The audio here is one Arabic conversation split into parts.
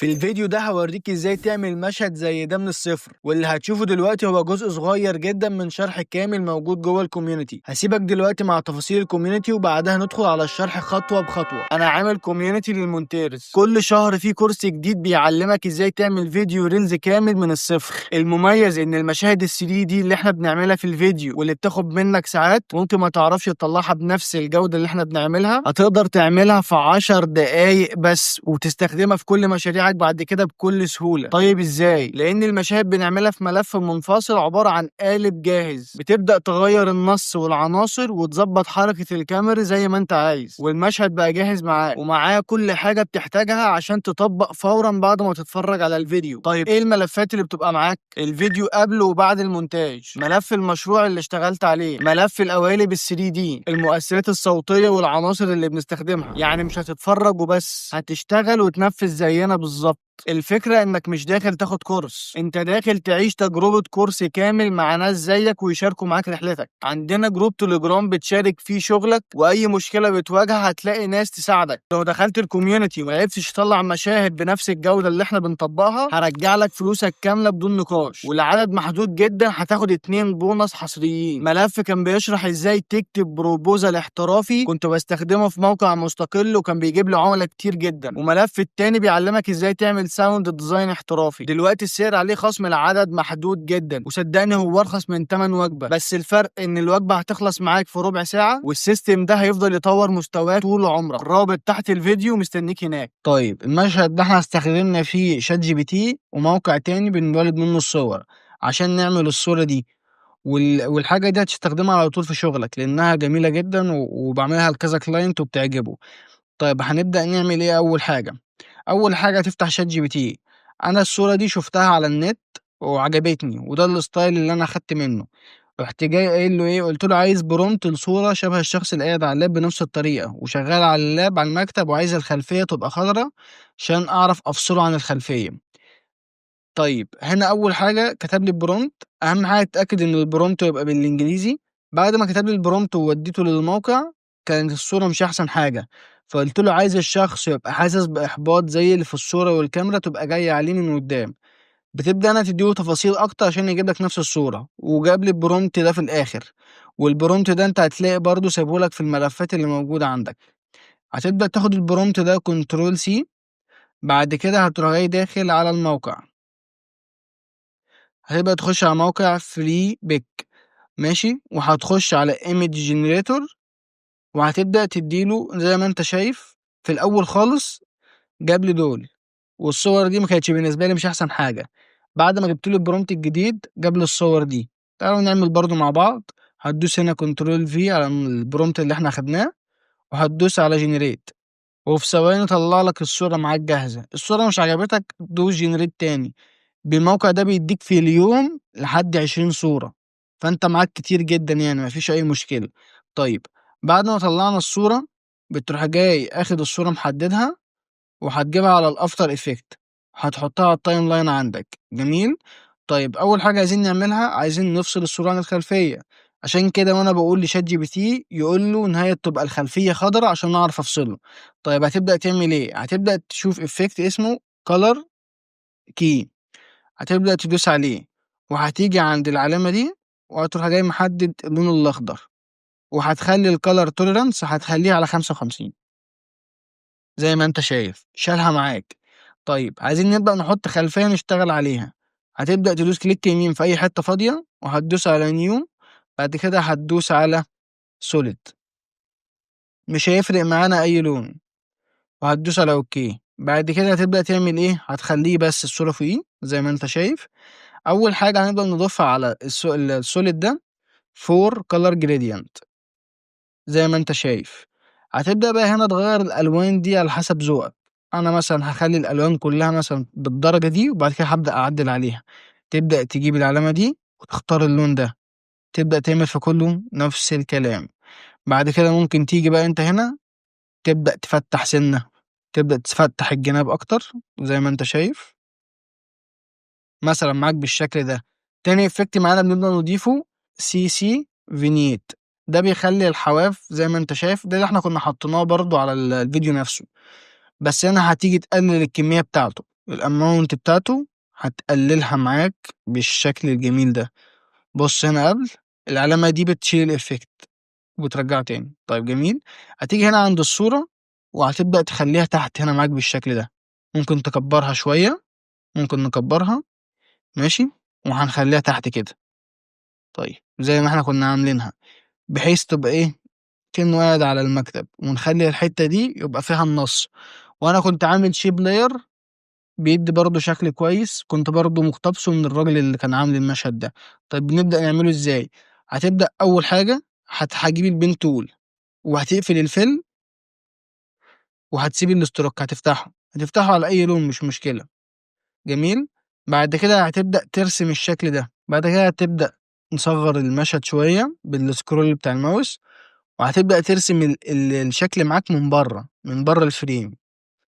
في الفيديو ده هوريك ازاي تعمل مشهد زي ده من الصفر، واللي هتشوفه دلوقتي هو جزء صغير جدا من شرح كامل موجود جوه الكوميونتي. هسيبك دلوقتي مع تفاصيل الكوميونتي وبعدها ندخل على الشرح خطوة بخطوة. انا عامل كوميونتي للمونتيرز، كل شهر فيه كورس جديد بيعلمك ازاي تعمل فيديو ريلز كامل من الصفر. المميز ان المشاهد ال3 دي اللي احنا بنعملها في الفيديو واللي بتاخد منك ساعات ممكن ما تعرفش تطلعها بنفس الجودة اللي احنا بنعملها، هتقدر تعملها في 10 دقايق بس وتستخدمها في كل مشاريعك بعد كده بكل سهولة. طيب ازاي؟ لان المشاهد بنعملها في ملف منفصل عبارة عن قالب جاهز، بتبدأ تغير النص والعناصر وتظبط حركة الكاميرا زي ما انت عايز، والمشهد بقى جاهز معاك ومعاه كل حاجة بتحتاجها عشان تطبق فورا بعد ما تتفرج على الفيديو. طيب ايه الملفات اللي بتبقى معاك؟ الفيديو قبل وبعد المونتاج، ملف المشروع اللي اشتغلت عليه، ملف القوالب ال3 دي، المؤثرات الصوتية والعناصر اللي بنستخدمها. يعني مش هتتفرج وبس، هتشتغل وتنفذ زينا بالظبط. الفكرة انك مش داخل تاخد كورس، انت داخل تعيش تجربة كورس كامل مع ناس زيك ويشاركوا معاك رحلتك. عندنا جروب تليجرام بتشارك فيه شغلك، واي مشكلة بتواجهها هتلاقي ناس تساعدك. لو دخلت الكوميونتي ومعرفتش تطلع مشاهد بنفس الجودة اللي احنا بنطبقها هرجع لك فلوسك كاملة بدون نقاش، ولعدد محدود جدا هتاخد 2 بونص حصريين. ملف كان بيشرح ازاي تكتب بروبوزال احترافي كنت بستخدمه في موقع مستقل وكان بيجيب لي عملاء كتير جدا، وملف التاني بيعلمك ازاي تعمل ساوند ديزاين احترافي. دلوقتي السعر عليه خصم العدد محدود جدا، وصدقني هو ارخص من 8 وجبه، بس الفرق ان الوجبه هتخلص معاك في ربع ساعه، والسيستم ده هيفضل يطور مستواه طول عمرك. الرابط تحت الفيديو مستنيك هناك. طيب المشهد ده احنا استخدمنا فيه شات جي بي تي وموقع تاني بنولد منه الصور عشان نعمل الصوره دي، والحاجه دي هتستخدمها على طول في شغلك لانها جميله جدا وبعملها لكذا كلاينت وبتعجبه. طيب هنبدا نعمل ايه؟ اول حاجه تفتح شات جي بي تي. انا الصوره دي شفتها على النت وعجبتني وده الستايل اللي انا خدت منه، رحت جاي قايل له ايه، قلت له عايز برومت لصوره شبه الشخص اللي قاعد على اللاب بنفس الطريقه وشغال على اللاب على المكتب، وعايز الخلفيه تبقى خضراء عشان اعرف افصله عن الخلفيه. طيب هنا اول حاجه كتب لي البرومت. اهم حاجه اتاكد ان البرومت يبقى بالانجليزي. بعد ما كتب لي البرومت ووديته للموقع كانت الصوره مش احسن حاجه، فقلت له عايز الشخص يبقى حاسس باحباط زي اللي في الصوره والكاميرا تبقى جايه عليه من قدام. بتبدا انا تديله تفاصيل اكتر عشان يجيب لك نفس الصوره، وجاب لي البرومت ده في الاخر. والبرومت ده انت هتلاقي برضه سايبهولك في الملفات اللي موجوده عندك. هتبدا تاخد البرومت ده كنترول سي، بعد كده هتروح جاي داخل على الموقع، هتبقى تخش على موقع فري بيك ماشي، وهتخش على ايمج جنريتور وهتبدأ تديله زي ما انت شايف. في الاول خالص جاب لي دول، والصور دي ما كانتش بالنسبة لي مش احسن حاجة. بعد ما جبت له البرومت الجديد جاب لي الصور دي. تعالوا نعمل برضو مع بعض. هتدوس هنا كنترول في على البرومت اللي احنا خدناه وهتدوس على جنريت، وفي ثواني طلع لك الصورة معاك جاهزة. الصورة مش عجبتك دوس جنريت تاني. بالموقع ده بيديك في اليوم لحد 20 صورة، فانت معاك كتير جدا يعني مفيش اي مشكلة. طيب بعد ما طلعنا الصورة بتروح جاي اخد الصورة محددها وهتجيبها على الافتر افكت، هتحطها على التايم لاين عندك. جميل. طيب اول حاجة عايزين نعملها، عايزين نفصل الصورة عن الخلفية. عشان كده وانا بقول لشات جي بي تي يقول له ان هي تبقى الخلفية خضراء عشان اعرف افصله. طيب هتبدأ تعمل ايه؟ هتبدأ تشوف افكت اسمه color key، هتبدأ تدوس عليه وهتيجي عند العلامة دي وهتروح جاي محدد اللون الأخضر، وهتخلي الكالر توليرانس هتخليه على 55 زي ما انت شايف شالها معاك. طيب عايزين نبدأ نحط خلفية نشتغل عليها. هتبدأ تدوس كليك يمين في أي حتة فاضية وهتدوس على نيو، بعد كده هتدوس على سوليد، مش هيفرق معانا أي لون، وهتدوس على اوكي. بعد كده هتبدأ تعمل ايه، هتخليه بس الصورة فوقيه زي ما انت شايف. اول حاجة هنبدأ نضيفها على السوليد ده فور كولر جريدينت زي ما انت شايف. هتبدأ بقى هنا تغير الالوان دي على حسب ذوقك. انا مثلا هخلي الالوان كلها مثلا بالدرجة دي، وبعد كده هبدأ اعدل عليها. تبدأ تجيب العلامة دي وتختار اللون ده، تبدأ تعمل في كله نفس الكلام. بعد كده ممكن تيجي بقى انت هنا تبدأ تفتح سنة، تبدأ تفتح الجناب اكتر زي ما انت شايف مثلا معاك بالشكل ده. تاني افكت معانا بنبدأ نضيفه سي سي فينيت، ده بيخلي الحواف زي ما انت شايف، ده اللي احنا كنا حطيناه برضو على الفيديو نفسه، بس هنا هتيجي تقلل الكمية بتاعته. الاماونت بتاعته هتقللها معاك بالشكل الجميل ده. بص هنا قبل العلامة دي بتشيل الإفكت وترجعه تاني. طيب جميل. هتيجي هنا عند الصورة وهتبدأ تخليها تحت هنا معاك بالشكل ده. ممكن تكبرها شوية، ممكن نكبرها. ماشي. وهنخليها تحت كده. طيب زي ما احنا كنا عاملينها، بحيث تبقى ايه، كأنه قاعد على المكتب، ونخلي الحتة دي يبقى فيها النص. وانا كنت عامل شيب لاير بيدي برضه شكل كويس، كنت برضه مقتبسه من الراجل اللي كان عامل المشهد ده. طيب نبدأ نعمله ازاي؟ هتبدأ أول حاجة هتجيب البين تول وهتقفل الفيل وهتسيب الاستروك، هتفتحه على أي لون مش مشكلة. جميل. بعد كده هتبدأ ترسم الشكل ده. بعد كده هتبدأ نصغر المشهد شوية بالسكرول بتاع الماوس، وهتبدأ ترسم الشكل معاك من بره الفريم.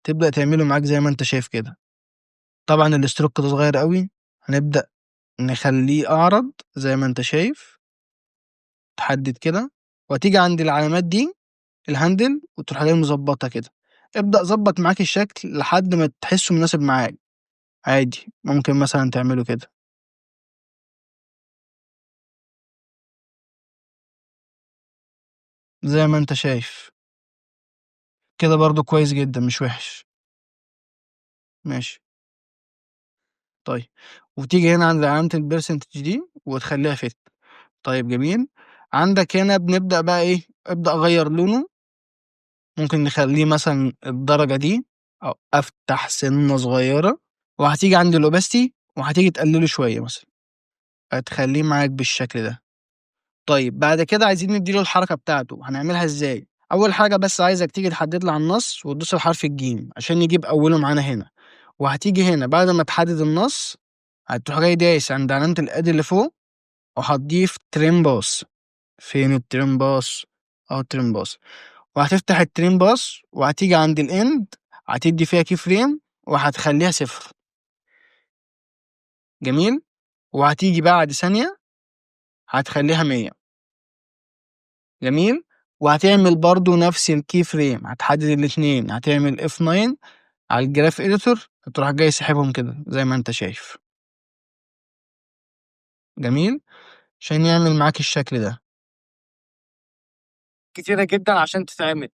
تبدأ تعمله معاك زي ما انت شايف كده. طبعا الاستروك ده صغير قوي، هنبدأ نخليه أعرض زي ما انت شايف. تحدد كده وهتيجي عند العلامات دي الهاندل وتروح جاي مظبطها كده. ابدأ ظبط معاك الشكل لحد ما تحسه مناسب معاك. عادي ممكن مثلا تعمله كده زي ما انت شايف كده، برضو كويس جدا مش وحش. ماشي. طيب وتيجي هنا عند علامة البرسنتج دي وتخليها فيت. طيب جميل. عندك هنا بنبدأ بقى ايه، ابدأ اغير لونه. ممكن نخليه مثلا الدرجة دي، او افتح سنة صغيرة. وهتيجي عند الاوباستي وهتيجي تقلله شوية مثلا، هتخليه معاك بالشكل ده. طيب بعد كده عايزين نديله الحركة بتاعته، هنعملها ازاي؟ اول حاجة بس عايزك تيجي تحدد لي على النص وتدوس على حرف الجيم عشان يجيب اوله معانا هنا. وهتيجي هنا بعد ما تحدد النص، هتروح جاي دايس عند علامة الاد اللي فوق وهتضيف تريم باص. فين التريم باص؟ اهو التريم باص. وهتفتح التريم باص وهتيجي عند الاند، هتدي فيها كي فريم وهتخليها 0. جميل. وهتيجي بعد ثانية هتخليها 100. جميل. وهتعمل برضو نفس الكي فريم، هتحدد الاتنين، هتعمل F9 على الجراف اديتور، هتروح جاي سحبهم كده زي ما انت شايف. جميل. عشان يعمل معاك الشكل ده. كتيرة جدا عشان تتعمل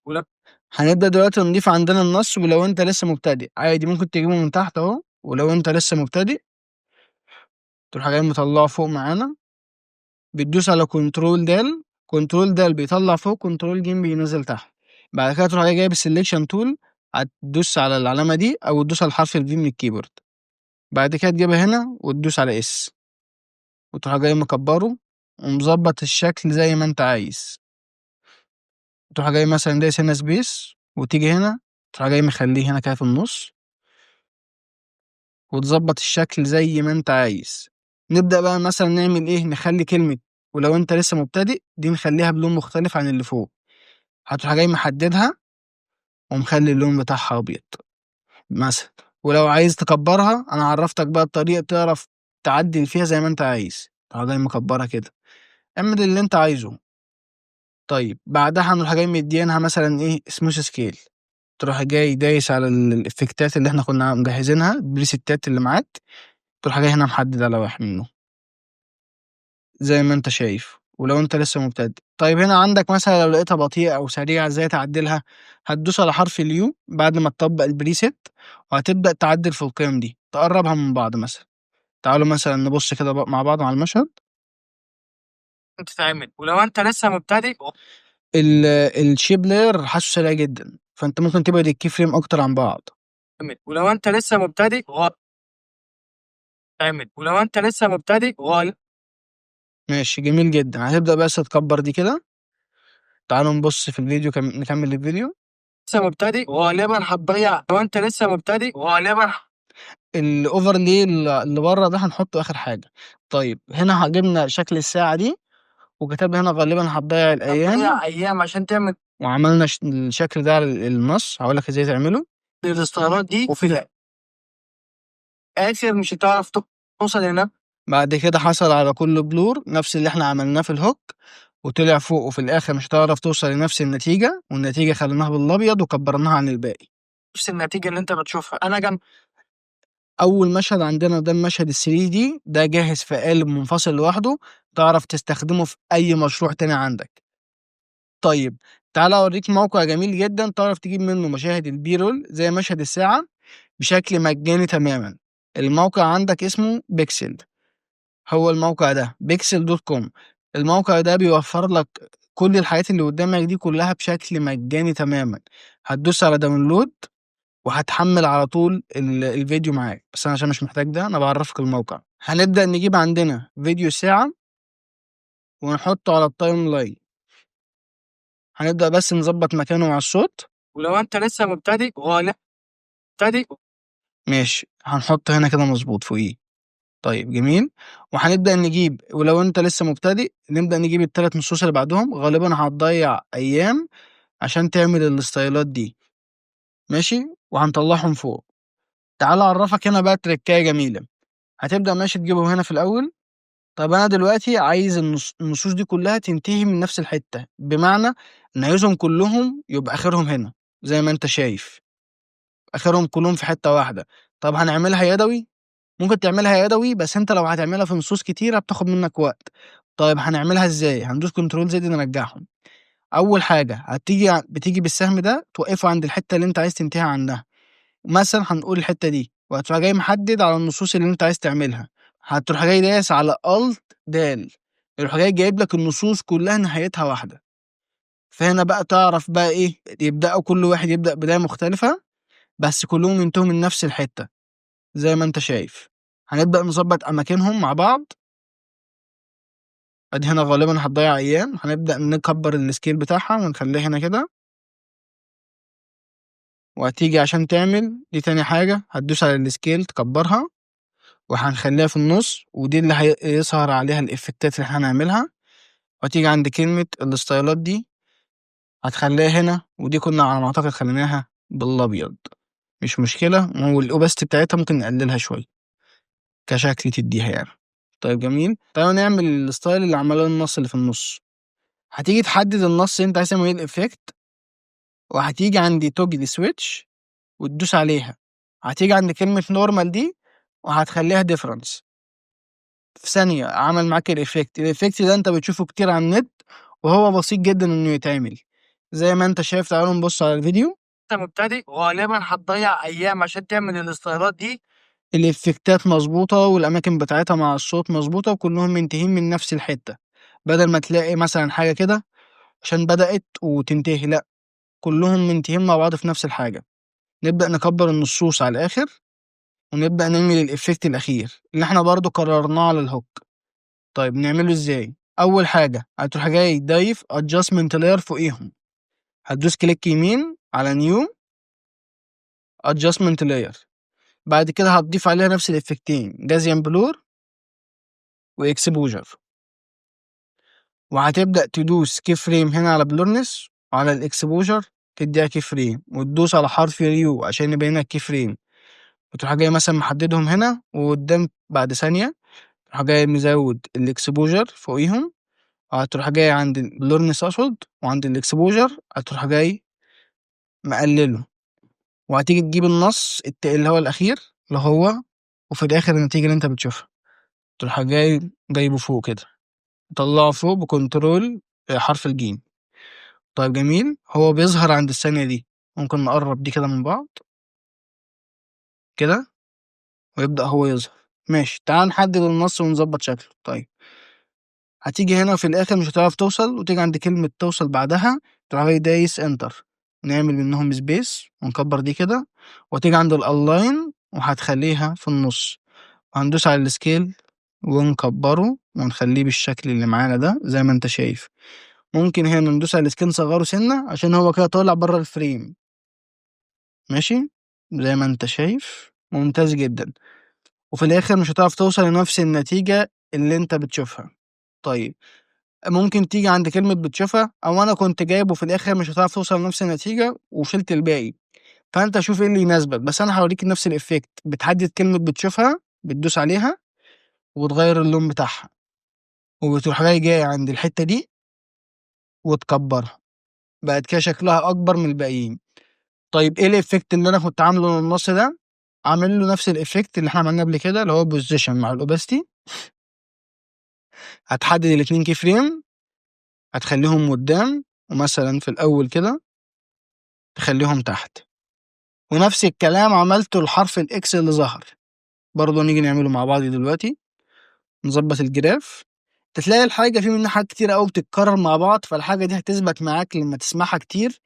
هنبدأ دلوقتي نضيف عندنا النص. ولو انت لسه مبتدئ عادي ممكن تجيبه من تحت اهو، ولو انت لسه مبتدئ تروح جاي مطلعه فوق معانا. بتدوس على كنترول دال، كنترول دال بيطلع فوق، كنترول جيم بينزل تحت. بعد كده تروح جايب السلكشن تول، هتدوس على العلامة دي أو تدوس على الحرف الفي من الكيبورد. بعد كده تجيبها هنا وتدوس على اس، وتروح جاي مكبره ومظبط الشكل زي ما انت عايز. تروح جاي مثلا دايس هنا سبيس، وتيجي هنا تروح جاي مخليه هنا كده في النص، وتظبط الشكل زي ما انت عايز. نبدأ بقى مثلا نعمل ايه، نخلي كلمة ولو انت لسه مبتدئ دي نخليها بلون مختلف عن اللي فوق. هتروح جاي محددها ومخلي اللون بتاعها ابيض مثلا. ولو عايز تكبرها انا عرفتك بقى الطريقة، تعرف تعدل فيها زي ما انت عايز. تروح جاي مكبرها كده، اعمل اللي انت عايزه. طيب بعدها هنروح جاي مدينها مثلا ايه سموث سكيل. تروح جاي دايس على الافكتات اللي احنا كنا مجهزينها، البريستات اللي معاك، تروح جاي هنا محدد على واحد منه زي ما انت شايف. ولو انت لسه مبتدئ، طيب هنا عندك مثلا لو لقيتها بطيئة او سريعة ازاي تعدلها؟ هتدوس على حرف اليو بعد ما تطبق البريسيت، وهتبدأ تعدل في القيم دي، تقربها من بعض مثلا. تعالوا مثلا نبص كده مع بعض على المشهد. تتعمل ولو انت لسه مبتدئ الشيب لاير حاسه سريع جدا، فانت ممكن تبعد الكي فريم اكتر عن بعض. ولو انت لسه مبتدئ ولو انت لسه مبتدئ ماشي جميل جدا. هتبدأ بس تكبر دي كده. تعالوا نبص في الفيديو، نكمل الفيديو. لسه مبتدئ غالبا هتضيع. لو انت لسه مبتدئ غالبا الاوفرلي اللي بره ده هنحطه اخر حاجه. طيب هنا جبنا شكل الساعه دي وكتبنا هنا غالبا هتضيع الايام، هتضيع ايام عشان تعمل. وعملنا الشكل ده على النص، هقول لك ازاي تعمله. الاستعارات دي وفي الاخر مش هتعرف توصل هنا. بعد كده حصل على كل بلور نفس اللي احنا عملناه في الهوك، وطلع فوق، وفي الاخر مش هتعرف توصل لنفس النتيجه، والنتيجه خليناها بالابيض وكبرناها عن الباقي. نفس النتيجه اللي انت بتشوفها انا جنب. اول مشهد عندنا ده المشهد ال 3 دي، ده جاهز في قالب منفصل لوحده، تعرف تستخدمه في اي مشروع تاني عندك. طيب تعالى اوريك موقع جميل جدا تعرف تجيب منه مشاهد البيرول زي مشهد الساعة بشكل مجاني تماما. الموقع عندك اسمه بيكسل، هو الموقع ده pixel.com. الموقع ده بيوفر لك كل الحاجات اللي قدامك دي كلها بشكل مجاني تماما. هتدوس على داونلود وهتحمل على طول الفيديو معاك، بس انا عشان مش محتاج ده انا بعرفك الموقع. هنبدأ نجيب عندنا فيديو ساعة ونحطه على التايم لاين. هنبدأ بس نظبط مكانه مع الصوت. ولو انت لسه مبتدئ غالب مبتدئ ماشي هنحط هنا كده مظبوط فوقيه. طيب جميل. وهنبدأ نجيب، ولو انت لسه مبتدئ نبدأ نجيب التلات نصوص اللي بعدهم، غالبا هتضيع ايام عشان تعمل الستايلات دي. ماشي وهنطلعهم فوق. تعال اعرفك هنا بقى تركاية جميلة. هتبدأ ماشي تجيبهم هنا في الاول. طب انا دلوقتي عايز النصوص دي كلها تنتهي من نفس الحتة، بمعنى ان عايزهم كلهم يبقى اخرهم هنا زي ما انت شايف، اخرهم كلهم في حتة واحدة. طب هنعملها يدوي؟ ممكن تعملها يدوي، بس انت لو هتعملها في نصوص كتيرة بتاخد منك وقت. طيب هنعملها ازاي؟ هندوس كنترول زد نرجعهم. اول حاجة بتيجي بالسهم ده توقفه عند الحتة اللي انت عايز تنتهي عندها. مثلا هنقول الحتة دي وهتروح جاي محدد على النصوص اللي انت عايز تعملها. هتروح جاي دايس على الت دال، يروح جاي جايب لك النصوص كلها نهايتها واحدة. فهنا بقى تعرف بقى ايه، يبدأوا كل واحد يبدأ بداية مختلفة بس كلهم ينتهوا من نفس الحتة زي ما انت شايف. هنبدأ نظبط أماكنهم مع بعض. أدي هنا غالبا هتضيع أيام. هنبدأ نكبر السكيل بتاعها ونخليها هنا كده. وهتيجي عشان تعمل دي تاني حاجة هتدوس على السكيل تكبرها، وهنخليها في النص، ودي اللي هيظهر عليها الإفكتات اللي هنعملها. وهتيجي عند كلمة الستايلات دي هتخليها هنا، ودي كنا على ما أعتقد خليناها بالأبيض، مش مشكلة. والأوباستي بتاعتها ممكن نقللها شوية كشكل تديها يعني. طيب جميل. تعالوا نعمل الستايل اللي عمله النص اللي في النص. هتيجي تحدد النص اللي انت عايز تعمل ايه الإفكت، وهتيجي عند توجد سويتش وتدوس عليها. هتيجي عند كلمة نورمال دي وهتخليها ديفرنس. في ثانية عمل معاك الإفكت ده انت بتشوفه كتير على النت، وهو بسيط جدا انه يتعمل زي ما انت شايف. تعالوا نبص على الفيديو. انت مبتدئ غالبا هتضيع ايام عشان تعمل الاستايلات دي. الإفكتات مظبوطة والأماكن بتاعتها مع الصوت مظبوطة وكلهم منتهين من نفس الحتة، بدل ما تلاقي مثلا حاجة كده عشان بدأت وتنتهي، لأ كلهم منتهين مع بعض في نفس الحاجة. نبدأ نكبر النصوص على الآخر ونبدأ نعمل الإفكت الأخير اللي احنا برضو قررناه على الهوك. طيب نعمله ازاي؟ أول حاجة هتروح جاي ضايف adjustment layer فوقيهم. هتدوس كليك يمين على new adjustment layer. بعد كده هتضيف عليها نفس الإفكتين جازيان بلور وإكسبوجر. وهتبدأ تدوس كي فريم هنا على بلورنس وعلى الإكسبوجر تديها كي فريم، وتدوس على حرف يو عشان يبين لك كي فريم، وتروح جاي مثلا محددهم هنا وقدام. بعد ثانية تروح جاي مزود الإكسبوجر فوقيهم، وهتروح جاي عند البلورنس أقصد وعند الإكسبوجر هتروح جاي مقلله. وهتيجي تجيب النص اللي هو الأخير اللي هو، وفي الآخر النتيجة اللي أنت بتشوفها تروح جاي جايبه فوق كده، طلعه فوق بكنترول حرف الجيم. طيب جميل. هو بيظهر عند الثانية دي. ممكن نقرب دي كده من بعض كده ويبدأ هو يظهر. ماشي تعال نحدد النص ونظبط شكله. طيب هتيجي هنا في الآخر مش هتعرف توصل، وتيجي عند كلمة توصل بعدها تروح جاي دايس انتر، نعمل منهم سبيس ونكبر دي كده، وتيجي عند الالاين وهتخليها في النص، وهندوس على السكيل ونكبره ونخليه بالشكل اللي معانا ده زي ما انت شايف. ممكن هنا ندوس على السكيل نصغره سنة عشان هو كده طالع بره الفريم. ماشي زي ما انت شايف ممتاز جدا. وفي الاخر مش هتعرف توصل لنفس النتيجة اللي انت بتشوفها. طيب ممكن تيجي عند كلمة بتشوفها، او انا كنت جايبه في الاخر مش هتعرف توصل لنفس النتيجة وشلت الباقي. فانت شوف ايه اللي يناسبك، بس انا هوريك نفس الافكت. بتحدد كلمة بتشوفها بتدوس عليها وتغير اللون بتاعها، وبتروح جاي عند الحتة دي وتكبرها، بقت كده شكلها اكبر من الباقيين. طيب ايه الافكت اللي انا كنت عامله للنص ده؟ عامل له نفس الإفكت اللي إحنا عملناه قبل كده اللي هو position مع الopacity. هتحدد ال2 key frame هتخلّيهم قدّام ومثلًا في الأول كده تخلّيهم تحت، ونفس الكلام عملته لحرف الX اللي ظهر، برضه نيجي نعمله مع بعض دلوقتي، نضبّط الجراف، تلاقي الحاجة في منها حاجات كتيرة أوي بتتكرر مع بعض، فالحاجة دي هتثبت معاك لمّا تسمعها كتير.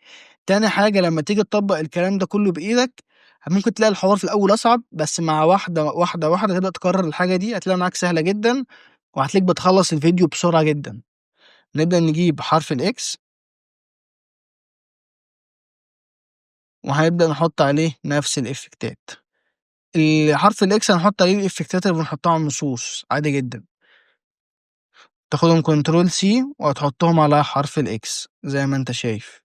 تاني حاجة لمّا تيجي تطبّق الكلام ده كلّه بإيدك، ممكن تلاقي الحوار في الأول أصعب، بس مع واحدة تبدأ تكرر الحاجة دي هتلاقيها معاك سهلة جدًا، وهتلاقيك بتخلّص الفيديو بسرعة جدًا. نبدأ نجيب حرف الX وهنبدأ نحط عليه نفس الإفكتات. حرف الX هنحط عليه الإفكتات اللي بنحطها على النصوص عادي جدًا. تاخدهم control C وهتحطهم على حرف الX زي ما أنت شايف.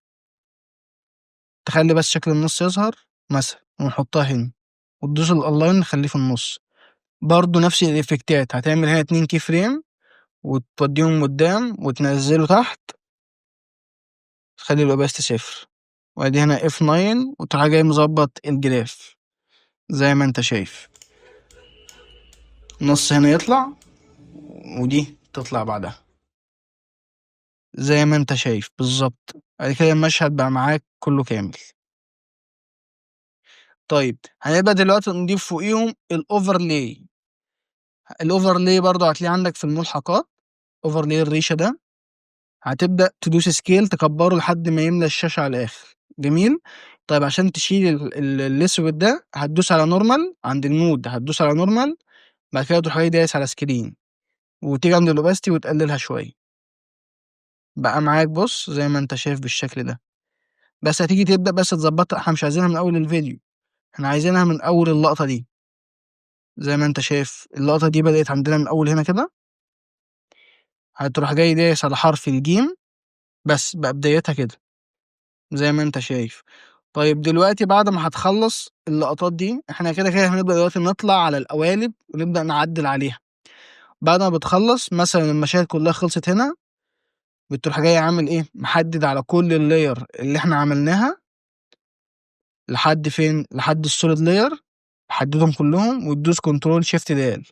تخلّي بس شكل النص يظهر مثلًا ونحطها هنا، وتدوس الalign نخلّيه في النص. برضه نفس الإفكتات هتعمل هنا 2 key frame وتوديهم قدّام وتنزّله تحت، تخلّي الopacity 0 وأدي هنا F9 وتروح جاي مضبّط الجراف زي ما أنت شايف. نص هنا يطلع ودي تطلع بعدها زي ما أنت شايف بالضبط. بعد كده المشهد بقى معاك كلّه كامل. طيب هنبدأ دلوقتي نضيف فوقيهم الoverlay. الoverlay برضه هتلاقيه عندك في الملحقات overlay الريشة ده، هتبدأ تدوس scale تكبّره لحد ما يملى الشاشة على الآخر، جميل؟ طيب عشان تشيل الأسود ده هتدوس على normal عند الmood هتدوس على normal بعد كده تروح جاي دايس على screen وتيجي عند الopacity وتقللها شوية. بقى معاك بُص زي ما أنت شايف بالشكل ده، بس هتيجي تبدأ بس تضبّطها إحنا مش عايزينها من أول الفيديو، إحنا عايزينها من أول اللقطة دي، زي ما أنت شايف اللقطة دي بدأت عندنا من أول هنا كده، هتروح جاي دايس على حرف الجيم بس بقى بدايتها كده، زي ما أنت شايف. طيب دلوقتي بعد ما هتخلّص اللقطات دي، إحنا كده هنبدأ دلوقتي نطلع على القوالب ونبدأ نعدّل عليها. بعد ما بتخلّص مثلًا المشاهد كلّها خلصت هنا، بتروح جاي عامل إيه، محدد على كل الlayer اللي إحنا عملناها لحد فين، لحد الsolid layer تحددهم كلّهم وتدوس control shift د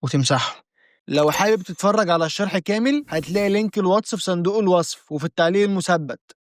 وتمسحهم. لو حابب تتفرّج على الشرح كامل هتلاقي لينك الواتس في صندوق الوصف وفي التعليق المثبت.